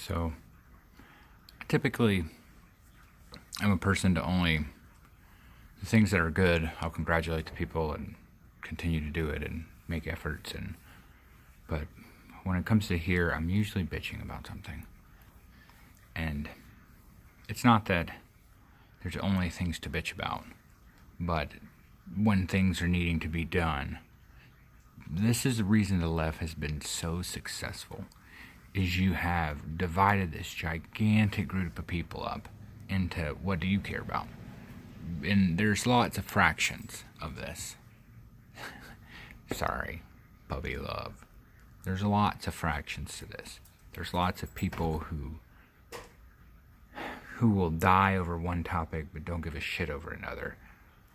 So, typically, I'm a person to only the things that are good. I'll congratulate the people and continue to do it and make efforts. But when it comes to here, I'm usually bitching about something, and it's not that there's only things to bitch about, but when things are needing to be done, this is the reason the left has been so successful. Is you have divided this gigantic group of people up into what do you care about? And there's lots of fractions of this. Sorry, puppy love. There's lots of fractions to this. There's lots of people who will die over one topic but don't give a shit over another,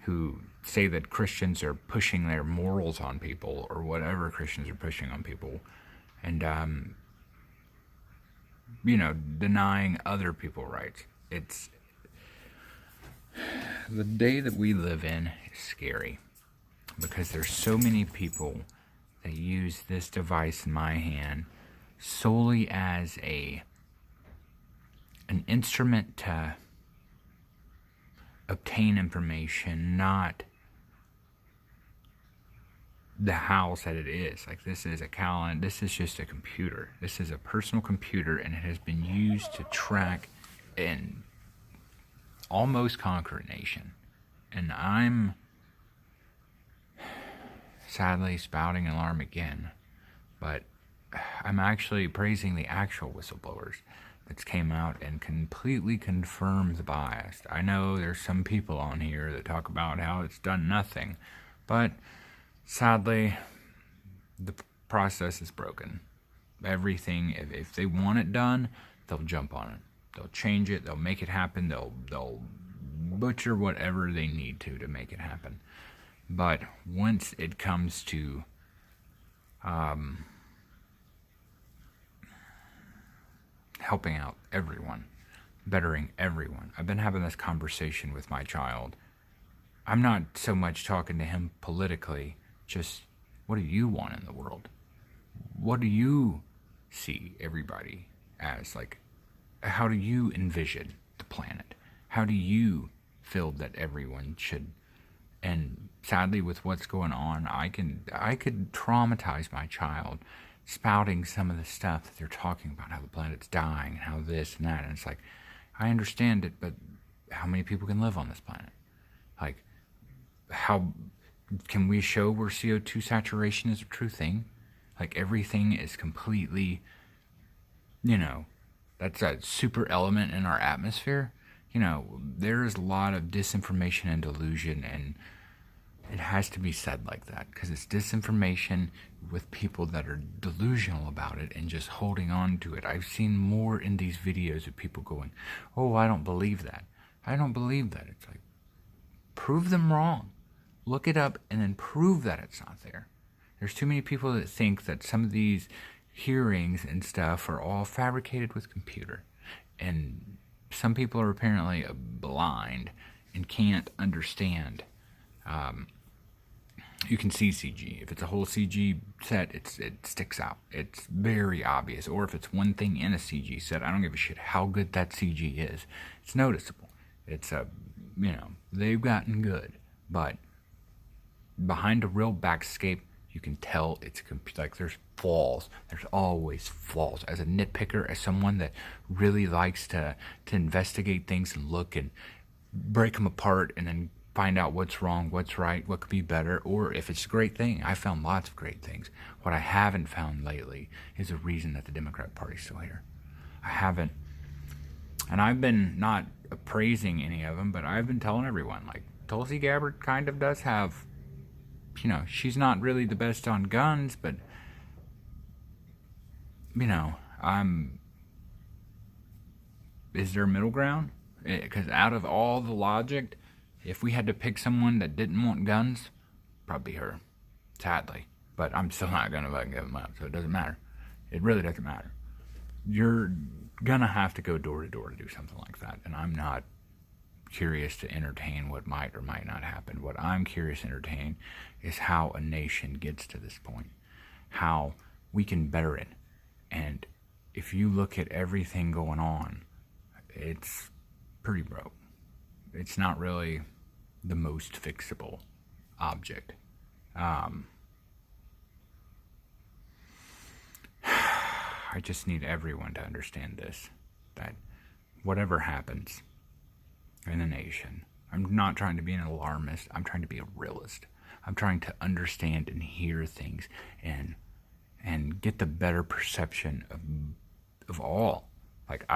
who say that Christians are pushing their morals on people or whatever Christians are pushing on people, and denying other people rights. It's the day that we live in is scary because there's so many people that use this device in my hand solely as an instrument to obtain information, not the house that it is. Like, this is a calendar, this is just a computer. This is a personal computer, and it has been used to track and almost conquer a nation. And I'm sadly spouting an alarm again, but I'm actually praising the actual whistleblowers that came out and completely confirmed the bias. I know there's some people on here that talk about how it's done nothing, but sadly, the process is broken. Everything, if they want it done, they'll jump on it. They'll change it. They'll make it happen. They'll butcher whatever they need to make it happen. But once it comes to helping out everyone, bettering everyone, I've been having this conversation with my child. I'm not so much talking to him politically, just what do you want in the world? What do you see everybody as? Like, how do you envision the planet? How do you feel that everyone should? And sadly, with what's going on, I could traumatize my child spouting some of the stuff that they're talking about, how the planet's dying and how this and that. And it's like, I understand it, but how many people can live on this planet? Like, how can we show where CO2 saturation is a true thing? Like, everything is completely, that's a super element in our atmosphere. There's a lot of disinformation and delusion, and it has to be said like that because it's disinformation with people that are delusional about it and just holding on to it. I've seen more in these videos of people going, oh, I don't believe that. I don't believe that. It's like, prove them wrong. Look it up and then prove that it's not there. There's too many people that think that some of these hearings and stuff are all fabricated with computer. And some people are apparently blind and can't understand. You can see CG. If it's a whole CG set, it sticks out. It's very obvious. Or if it's one thing in a CG set, I don't give a shit how good that CG is. It's noticeable. It's they've gotten good. But behind a real backscape, you can tell it's like there's flaws. There's always flaws. As a nitpicker, as someone that really likes to investigate things and look and break them apart and then find out what's wrong, what's right, what could be better, or if it's a great thing. I found lots of great things. What I haven't found lately is a reason that the Democrat Party's still here. I haven't. And I've been not appraising any of them, but I've been telling everyone, like, Tulsi Gabbard kind of does have, she's not really the best on guns, but, is there a middle ground? Because out of all the logic, if we had to pick someone that didn't want guns, probably her, sadly. But I'm still not going to fucking give them up, so it doesn't matter. It really doesn't matter. You're going to have to go door to door to do something like that, and I'm not curious to entertain what might or might not happen. What I'm curious to entertain is how a nation gets to this point, how we can better it. And if you look at everything going on, it's pretty broke. It's not really the most fixable object. I just need everyone to understand this, that whatever happens in a nation, I'm not trying to be an alarmist, I'm trying to be a realist. I'm trying to understand and hear things and get the better perception of all. Like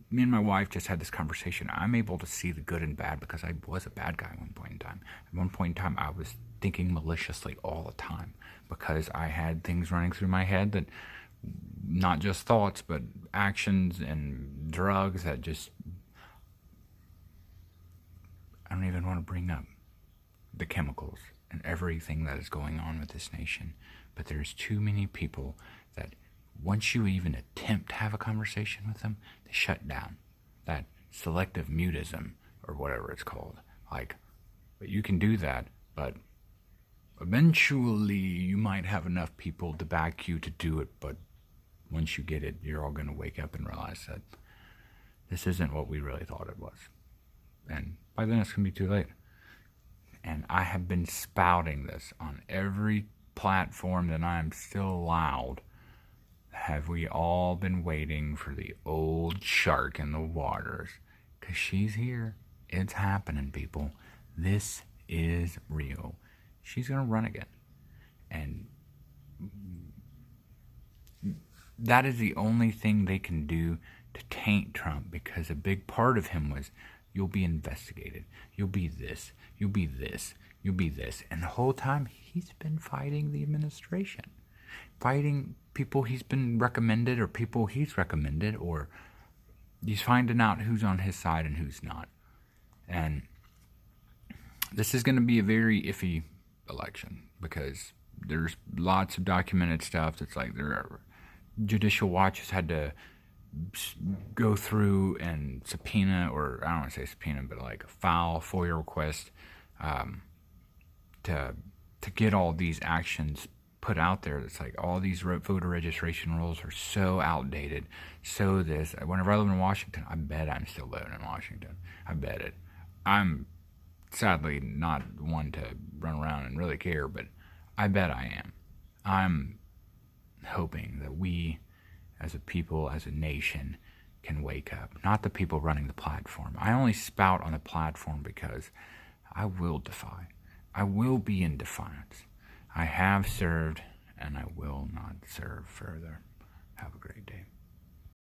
me and my wife just had this conversation. I'm able to see the good and bad because I was a bad guy at one point in time. At one point in time, I was thinking maliciously all the time because I had things running through my head that, not just thoughts, but actions and drugs that just, I don't even want to bring up the chemicals and everything that is going on with this nation. But there's too many people that once you even attempt to have a conversation with them, they shut down. That selective mutism, or whatever it's called. Like, but you can do that, but eventually you might have enough people to back you to do it, but once you get it, you're all going to wake up and realize that this isn't what we really thought it was. And by then it's going to be too late. And I have been spouting this on every platform that I am still allowed. Have we all been waiting for the old shark in the waters? Because she's here. It's happening, people. This is real. She's going to run again. And that is the only thing they can do to taint Trump, because a big part of him was, you'll be investigated. You'll be this. You'll be this. You'll be this. And the whole time, he's been fighting the administration. Fighting people he's been recommended, or people he's recommended, or he's finding out who's on his side and who's not. And this is going to be a very iffy election, because there's lots of documented stuff that's like, there are Judicial Watch has had to go through and subpoena, or I don't want to say subpoena, but like file FOIA request to get all these actions put out there. It's like all these voter registration rules are so outdated. So this, whenever I live in Washington, I bet I'm still living in Washington. I bet it. I'm sadly not one to run around and really care, but I bet I am. I'm hoping that we, as a people, as a nation, can wake up. Not the people running the platform. I only spout on the platform because I will defy. I will be in defiance. I have served, and I will not serve further. Have a great day.